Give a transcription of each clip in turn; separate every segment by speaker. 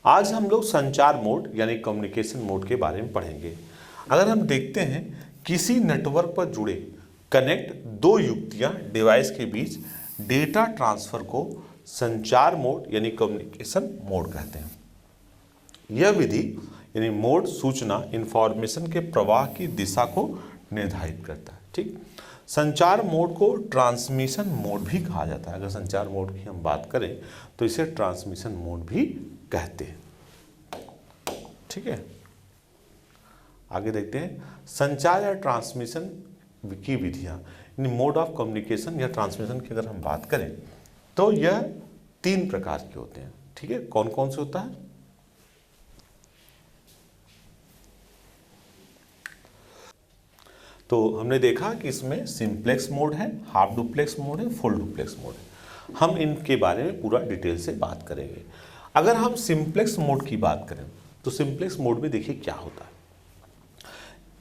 Speaker 1: आज हम लोग संचार मोड यानी कम्युनिकेशन मोड के बारे में पढ़ेंगे। अगर हम देखते हैं किसी नेटवर्क पर जुड़े कनेक्ट दो युक्तियां डिवाइस के बीच डेटा ट्रांसफर को संचार मोड यानी कम्युनिकेशन मोड कहते हैं। यह विधि यानी मोड सूचना इंफॉर्मेशन के प्रवाह की दिशा को निर्धारित करता है। ठीक, संचार मोड को ट्रांसमिशन मोड भी कहा जाता है। अगर संचार मोड की हम बात करें तो इसे ट्रांसमिशन मोड भी कहते हैं। ठीक है, आगे देखते हैं संचार या ट्रांसमिशन की विधियां यानी मोड ऑफ कम्युनिकेशन या ट्रांसमिशन की अगर हम बात करें तो यह 3 प्रकार के होते हैं। ठीक है, कौन कौन से होता है? तो हमने देखा कि इसमें सिंप्लेक्स मोड है, हाफ डुप्लेक्स मोड है, फुल डुप्लेक्स मोड है। हम इनके बारे में पूरा डिटेल से बात करेंगे। अगर हम सिंप्लेक्स मोड की बात करें तो सिंप्लेक्स मोड में देखिए क्या होता है।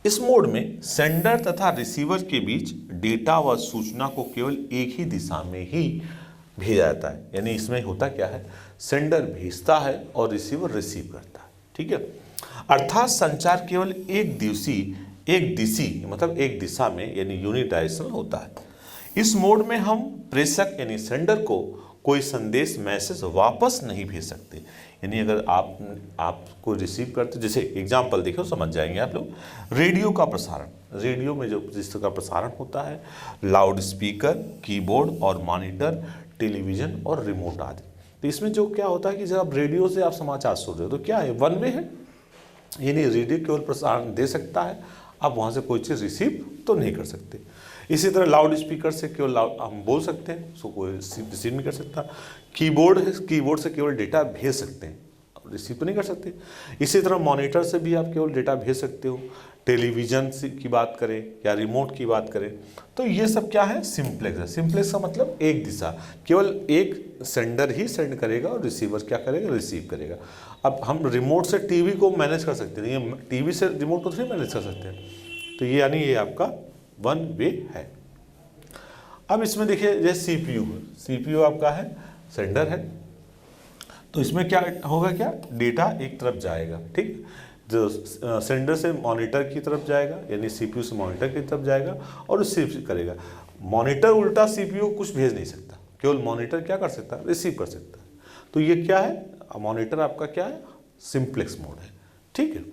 Speaker 1: इस मोड में सेंडर तथा रिसीवर के बीच डेटा व सूचना को केवल एक ही दिशा में ही भेजा जाता है। यानी इसमें होता क्या है, सेंडर भेजता है और रिसीवर रिसीव करता है। ठीक है, अर्थात संचार केवल एक दिशी मतलब एक दिशा में यानी यूनिडायरेक्शनल होता है। इस मोड में हम प्रेषक यानी सेंडर को कोई संदेश मैसेज वापस नहीं भेज सकते। यानी अगर आप कोई रिसीव करते, जैसे एग्जांपल देखो समझ जाएंगे आप लोग। रेडियो का प्रसारण, रेडियो में जो जिस तरह का प्रसारण होता है, लाउड स्पीकर, कीबोर्ड और मॉनिटर, टेलीविजन और रिमोट आदि। तो इसमें जो क्या होता है कि जब आप रेडियो से आप समाचार सुन रहे हो तो क्या है, वन वे है, यानी रेडियो केवल प्रसारण दे सकता है, आप वहाँ से कोई चीज़ रिसीव तो नहीं कर सकते। इसी तरह लाउड स्पीकर से केवल हम बोल सकते हैं, उसको कोई रिसीव नहीं कर सकता। कीबोर्ड से केवल डेटा भेज सकते हैं, रिसीव तो नहीं कर सकते। इसी तरह मॉनिटर से भी आप केवल डेटा भेज सकते हो। टेलीविज़न की बात करें या रिमोट की बात करें तो ये सब क्या है, सिंप्लेक्स है। सिंप्लेक्स का मतलब एक दिशा, केवल एक सेंडर ही सेंड करेगा और रिसीवर क्या करेगा, रिसीव करेगा। अब हम रिमोट से टीवी को मैनेज कर सकते हैं, ये टीवी से रिमोट को थोड़ी मैनेज कर सकते हैं। तो ये यानी ये आपका वन वे है। अब इसमें देखिए जैसे सीपीयू है, सीपीयू आपका है, सेंडर है, तो इसमें क्या होगा, क्या डेटा एक तरफ जाएगा। ठीक, जो सेंडर से मॉनिटर की तरफ जाएगा यानी सीपीयू से मॉनिटर की तरफ जाएगा और रिसीव करेगा। मॉनिटर उल्टा सीपीयू कुछ भेज नहीं सकता, केवल मॉनिटर क्या कर सकता है, रिसीव कर सकता है। तो ये क्या है, मॉनिटर आपका क्या है, सिंप्लेक्स मोड है। ठीक है,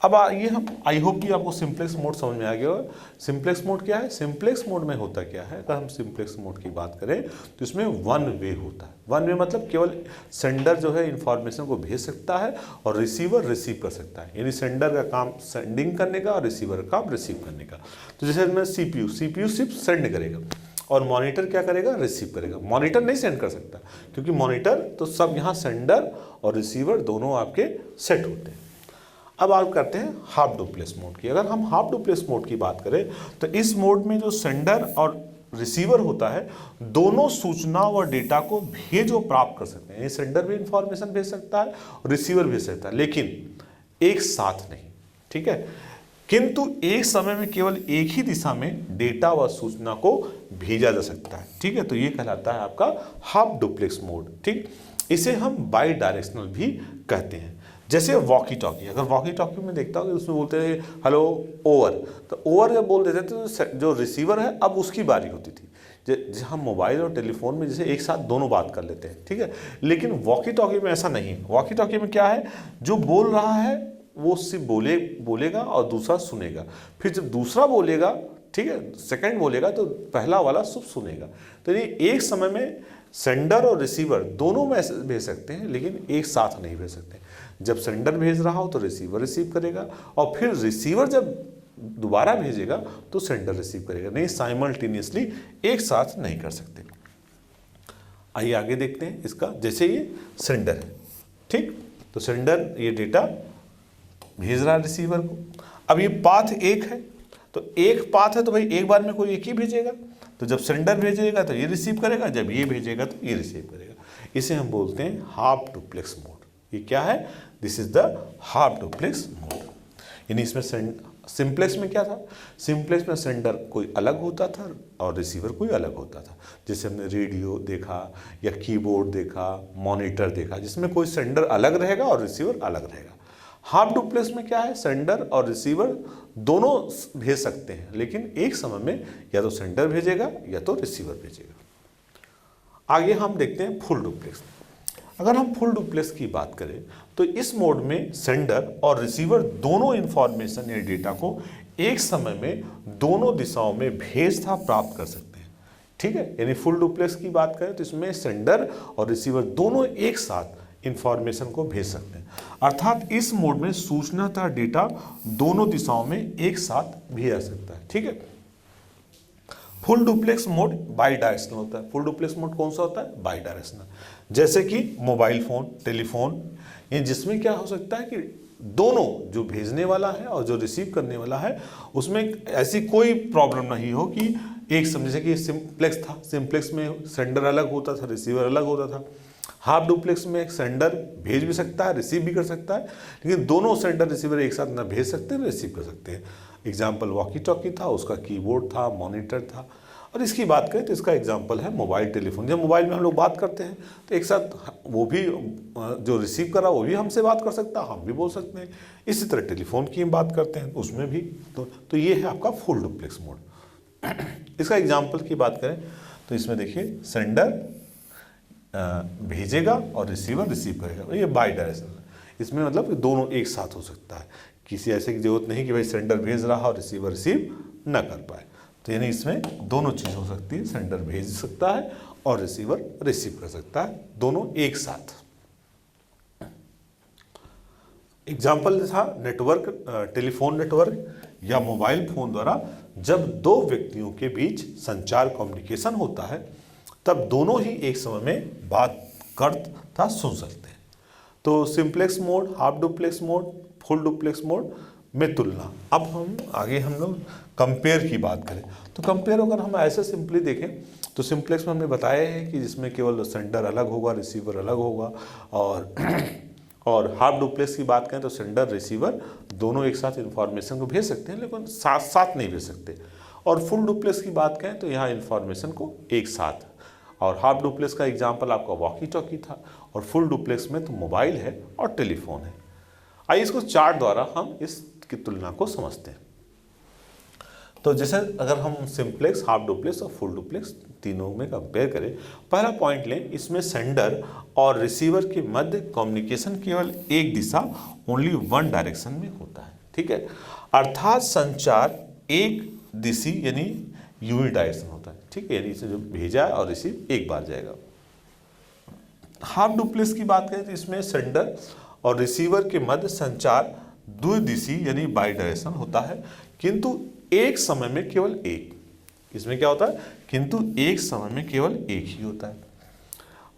Speaker 1: अब ये हम आई होप कि आपको सिंप्लेक्स मोड समझ में आ गया होगा। सिंप्लेक्स मोड क्या है, सिंप्लेक्स मोड में होता क्या है, अगर हम सिंप्लेक्स मोड की बात करें तो इसमें वन वे होता है। वन वे मतलब केवल सेंडर जो है इंफॉर्मेशन को भेज सकता है और रिसीवर रिसीव कर सकता है। यानी सेंडर का काम सेंडिंग करने का और रिसीवर का काम रिसीव करने का। तो जैसे मैं सीपीयू सिर्फ सेंड करेगा और मॉनिटर क्या करेगा, रिसीव करेगा। मॉनिटर नहीं सेंड कर सकता क्योंकि मॉनिटर तो सब यहाँ सेंडर और रिसीवर दोनों आपके सेट होते हैं। अब आप करते हैं हाफ डुप्लेक्स मोड की। अगर हम हाफ डुप्लेक्स मोड की बात करें तो इस मोड में जो सेंडर और रिसीवर होता है दोनों सूचना और डेटा को भेज और प्राप्त कर सकते हैं। सेंडर भी इंफॉर्मेशन भेज सकता है और रिसीवर भेज सकता है, लेकिन एक साथ नहीं। ठीक है, किंतु एक समय में केवल एक ही दिशा में डेटा व सूचना को भेजा जा सकता है। ठीक है, तो ये कहलाता है आपका हाफ डुप्लेक्स मोड। ठीक, इसे हम बाई डायरेक्शनल भी कहते हैं। जैसे वॉकी टॉकी, अगर वॉकी टॉकी में देखता हूँ उसमें बोलते हैं हेलो ओवर, तो ओवर जब बोल देते थे तो जो रिसीवर है अब उसकी बारी होती थी। जैसे हम मोबाइल और टेलीफोन में जैसे एक साथ दोनों बात कर लेते हैं। ठीक है, लेकिन वॉकी टॉकी में ऐसा नहीं है। वॉकी टॉकी में क्या है, जो बोल रहा है वो सिर्फ बोलेगा और दूसरा सुनेगा। फिर जब दूसरा बोलेगा, ठीक है, सेकंड बोलेगा तो पहला वाला सब सुनेगा। तो ये एक समय में सेंडर और रिसीवर दोनों मैसेज भेज सकते हैं, लेकिन एक साथ नहीं भेज सकते। जब सेंडर भेज रहा हो तो रिसीवर रिसीव करेगा और फिर रिसीवर जब दोबारा भेजेगा तो सेंडर रिसीव करेगा। नहीं, साइमल्टेनियसली एक साथ नहीं कर सकते। आइए आगे देखते हैं इसका। जैसे ये सेंडर है, ठीक, तो सेंडर ये डेटा भेज रहा है रिसीवर को। अब ये पाथ एक है, तो एक पाथ है तो भाई एक बार में कोई एक ही भेजेगा। तो जब सेंडर भेजेगा तो ये रिसीव करेगा, जब ये भेजेगा तो ये रिसीव करेगा। इसे हम बोलते हैं हाफ डुप्लेक्स मोड। ये क्या है, this is the half duplex mode. यानी इसमें सिंप्लेक्स में क्या था, सिंप्लेक्स में सेंडर कोई अलग होता था और रिसीवर कोई अलग होता था। जैसे हमने रेडियो देखा या कीबोर्ड देखा, मॉनिटर देखा, जिसमें कोई सेंडर अलग रहेगा और रिसीवर अलग रहेगा। हाफ डुप्लेक्स में क्या है, सेंडर और रिसीवर दोनों भेज सकते हैं, लेकिन एक समय में या तो सेंडर भेजेगा या तो रिसीवर भेजेगा। आगे हम देखते हैं फुल डुप्लेक्स। अगर हम फुल डुप्लेक्स की बात करें तो इस मोड में सेंडर और रिसीवर दोनों इंफॉर्मेशन या डेटा को एक समय में दोनों दिशाओं में भेज तथा प्राप्त कर सकते हैं। ठीक है, यानी फुल डुप्लेक्स की बात करें तो इसमें सेंडर और रिसीवर दोनों एक साथ इंफॉर्मेशन को भेज सकते हैं, अर्थात इस मोड में सूचना तथा डेटा दोनों दिशाओं में एक साथ भेजा जा सकता है। ठीक है, full duplex mode by directional होता है। फुल डुप्लेक्स मोड कौन सा होता है, बाई डायरेक्शनल, जैसे कि मोबाइल फोन, टेलीफोन, ये जिसमें क्या हो सकता है कि दोनों जो भेजने वाला है और जो रिसीव करने वाला है उसमें ऐसी कोई प्रॉब्लम नहीं हो कि एक समय, जैसे कि सिंप्लेक्स था, सिंप्लेक्स में सेंडर अलग होता था, रिसीवर अलग होता था। हाफ डुप्लेक्स में एक सेंडर भेज भी सकता है, रिसीव भी कर सकता है, लेकिन दोनों सेंडर रिसीवर एक साथ ना भेज सकते हैं, रिसीव कर सकते हैं। एग्जाम्पल वॉकी टॉकी था, उसका कीबोर्ड था, मॉनिटर था। और इसकी बात करें तो इसका एग्जाम्पल है मोबाइल टेलीफोन। जब मोबाइल में हम लोग बात करते हैं तो एक साथ वो भी जो रिसीव करा वो भी हमसे बात कर सकता है, हम भी बोल सकते हैं। इसी तरह टेलीफोन की हम बात करते हैं उसमें भी तो ये है आपका फुल डुप्लेक्स मोड। इसका एग्जाम्पल की बात करें तो इसमें देखिए सेंडर भेजेगा और रिसीवर रिसीव करेगा, ये बाई डायरेक्शनल। इसमें मतलब दोनों एक साथ हो सकता है, किसी ऐसे की जरूरत नहीं कि भाई सेंडर भेज रहा और रिसीवर रिसीव न कर पाए। तो यानी इसमें दोनों चीज़ हो सकती है, सेंडर भेज सकता है और रिसीवर रिसीव कर सकता है, दोनों एक साथ। एग्जाम्पल था नेटवर्क, टेलीफोन नेटवर्क या मोबाइल फोन द्वारा जब दो व्यक्तियों के बीच संचार कम्युनिकेशन होता है तब दोनों ही एक समय में बात कर तथा सुन सकते हैं। तो simplex mode, half duplex mode, full duplex mode में तुलना। अब हम लोग कंपेयर की बात करें तो कंपेयर अगर हम ऐसे सिंपली देखें तो सिंप्लेक्स में हमने बताया है कि जिसमें केवल सेंडर अलग होगा, रिसीवर अलग होगा, और हाफ डुप्लेक्स की बात करें तो सेंडर रिसीवर दोनों एक साथ इंफॉर्मेशन को भेज सकते हैं, लेकिन साथ साथ नहीं भेज सकते। और फुल डुप्लेक्स की बात करें तो यहाँ इंफॉर्मेशन को एक साथ। और हाफ डुप्लेक्स का एग्जाम्पल आपका वॉकी टॉकी था, और फुल डुप्लेक्स में तो मोबाइल है और टेलीफोन है। आइए इसको चार्ट द्वारा हम इसकी तुलना को समझते हैं। तो जैसे अगर हम सिंप्लेक्स, हाफ डुप्लेक्स और फुल डुप्लेक्स तीनों में कंपेयर करें, पहला पॉइंट लें, इसमें सेंडर और रिसीवर के मध्य कम्युनिकेशन केवल एक दिशा, ओनली वन डायरेक्शन में होता है। ठीक है, अर्थात संचार एक दिशी यानी यूनिडायरेक्शन होता है। ठीक है, यानी इसे जो भेजा है और रिसीव एक बार जाएगा। हाफ डुप्लेक्स की बात करें तो इसमें सेंडर और रिसीवर के मध्य संचार द्विदिशी यानी बाई डायरेक्शन होता है, किंतु एक समय में केवल एक। इसमें क्या होता है, किंतु एक समय में केवल एक ही होता है।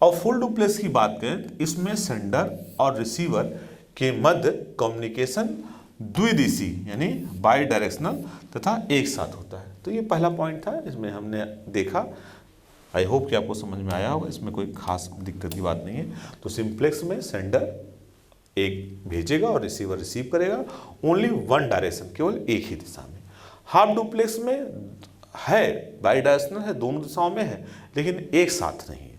Speaker 1: और फुल डुप्लेक्स की बात करें तो इसमें सेंडर और रिसीवर के मध्य कम्युनिकेशन द्विदिशी यानी बाई डायरेक्शनल तथा एक साथ होता है। तो ये पहला पॉइंट था, इसमें हमने देखा। आई होप कि आपको समझ में आया होगा, इसमें कोई खास दिक्कत की बात नहीं है। तो सिंप्लेक्स में सेंडर एक भेजेगा और रिसीवर रिसीव करेगा, ओनली वन डायरेक्शन, केवल एक ही दिशा में। हाफ डुप्लेक्स में है बाई डायरेक्शनल है, दोनों दिशाओं में है, लेकिन एक साथ नहीं है।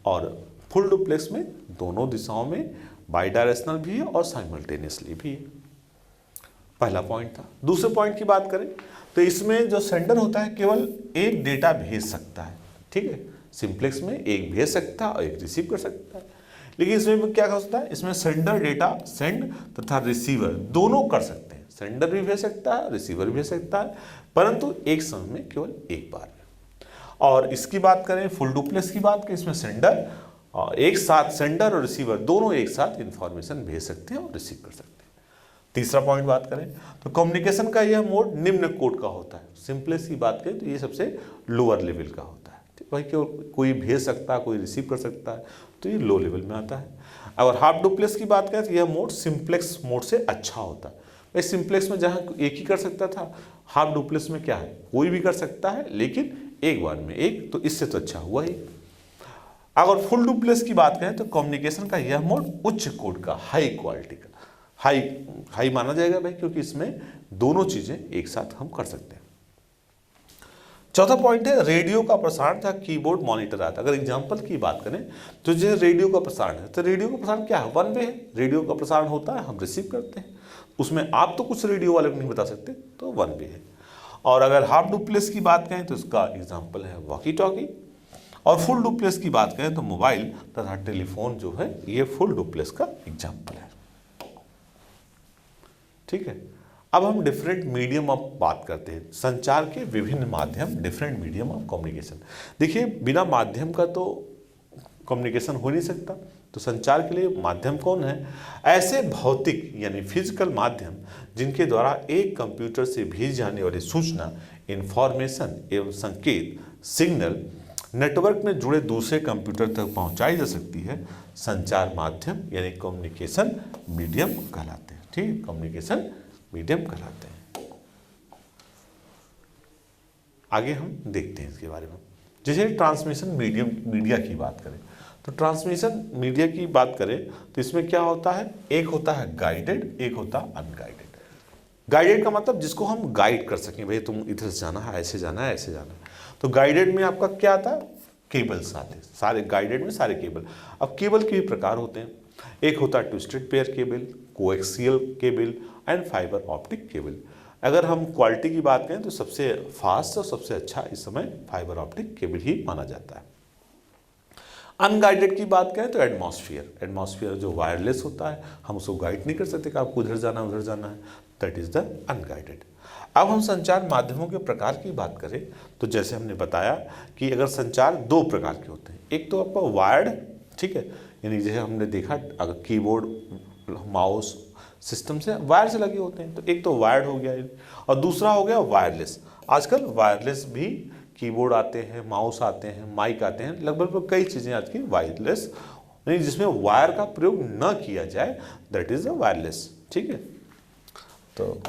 Speaker 1: और फुल डुप्लेक्स में दोनों दिशाओं में बाई डायरेक्शनल भी है और साइमल्टेनियसली भी है। पहला पॉइंट था। दूसरे पॉइंट की बात करें तो इसमें जो सेंडर होता है केवल एक डेटा भेज सकता है। ठीक है, सिंप्लेक्स में एक भेज सकता है और एक रिसीव कर सकता है, लेकिन इसमें क्या कर सकता है, इसमें सेंडर डेटा सेंड तथा रिसीवर दोनों कर सकते हैं। सेंडर भी भेज सकता है, रिसीवर भी भेज सकता है, परंतु एक समय में केवल एक बार। और इसकी बात करें फुल डुप्लेक्स की बात करें, इसमें सेंडर एक साथ, सेंडर और रिसीवर दोनों एक साथ इंफॉर्मेशन भेज सकते हैं और रिसीव कर सकते हैं। तीसरा पॉइंट बात करें तो कम्युनिकेशन का यह मोड निम्न कोड का होता है। सिंप्लेक्स की बात करें तो ये सबसे लोअर लेवल का होता है। भाई कोई भेज सकता है, कोई रिसीव कर सकता है, तो ये लो लेवल में आता है। अगर हाफ डुप्लेक्स की बात करें तो यह मोड सिंप्लेक्स मोड से अच्छा होता है। भाई सिंप्लेक्स में जहाँ एक ही कर सकता था, हाफ डुप्लेक्स में क्या है, कोई भी कर सकता है, लेकिन एक बार में एक, तो इससे तो अच्छा हुआ ही। अगर फुल डुप्लेक्स की बात करें तो कम्युनिकेशन का यह मोड उच्च कोड का, हाई क्वालिटी का। हाई हाई माना जाएगा भाई, क्योंकि इसमें दोनों चीज़ें एक साथ हम कर सकते हैं। चौथा पॉइंट है रेडियो का प्रसारण था, कीबोर्ड मॉनिटर आता। अगर एग्जांपल की बात करें तो जैसे रेडियो का प्रसारण है, तो रेडियो का प्रसारण क्या है, वन वे है। रेडियो का प्रसारण होता है, हम रिसीव करते हैं, उसमें आप तो कुछ रेडियो वाले को नहीं बता सकते, तो वन वे है। और अगर हाफ डुप्लेक्स की बात करें तो इसका एग्जाम्पल है वॉकी टॉकी। और फुल डुप्लेक्स की बात करें तो मोबाइल तथा टेलीफोन जो है ये फुल डुप्लेक्स का एग्जाम्पल है। ठीक है, अब हम डिफरेंट मीडियम ऑफ बात करते हैं, संचार के विभिन्न माध्यम, डिफरेंट मीडियम ऑफ कम्युनिकेशन। देखिए बिना माध्यम का तो कम्युनिकेशन हो नहीं सकता, तो संचार के लिए माध्यम कौन है, ऐसे भौतिक यानी फिजिकल माध्यम जिनके द्वारा एक कंप्यूटर से भेजी जाने वाली सूचना, इंफॉर्मेशन एवं संकेत, सिग्नल नेटवर्क में जुड़े दूसरे कंप्यूटर तक पहुंचाई जा सकती है, संचार माध्यम यानी कम्युनिकेशन मीडियम कहलाते हैं। ठीक है, कम्युनिकेशन मीडियम कहलाते हैं। आगे हम देखते हैं इसके बारे में। जैसे ट्रांसमिशन मीडियम मीडिया की बात करें तो ट्रांसमिशन मीडिया की बात करें तो इसमें क्या होता है, एक होता है गाइडेड, एक होता है अनगाइडेड। गाइडेड का मतलब जिसको हम गाइड कर सकें, भाई तुम इधर से जाना है, ऐसे जाना है, ऐसे जाना है। तो गाइडेड में आपका क्या आता है, केबल्स आते हैं, सारे गाइडेड में सारे केबल। अब केबल के भी प्रकार होते हैं, एक होता है twisted pair cable, coaxial cable and fibre optic cable. अगर हम क्वालिटी की बात करें तो सबसे फास्ट और सबसे अच्छा इस समय फाइबर ऑप्टिक केबल ही माना जाता है। अनगाइडेड की बात करें तो एटमॉस्फेयर जो वायरलेस होता है, हम उसको गाइड नहीं कर सकते कि आपको उधर जाना है उधर जाना है, दैट इज द अनगाइडेड। अब हम संचार माध्यमों के प्रकार की बात करें तो जैसे हमने बताया कि अगर संचार दो प्रकार के होते हैं, एक तो आपका वायर्ड, ठीक है, यानी जैसे हमने देखा अगर कीबोर्ड माउस सिस्टम से वायर से लगे होते हैं, तो एक तो वायर्ड हो गया और दूसरा हो गया वायरलेस। आजकल वायरलेस भी कीबोर्ड आते हैं, माउस आते हैं, माइक आते हैं, लगभग कई चीज़ें आज की वायरलेस, यानी जिसमें वायर का प्रयोग न किया जाए, दैट इज अ वायरलेस। ठीक है, तो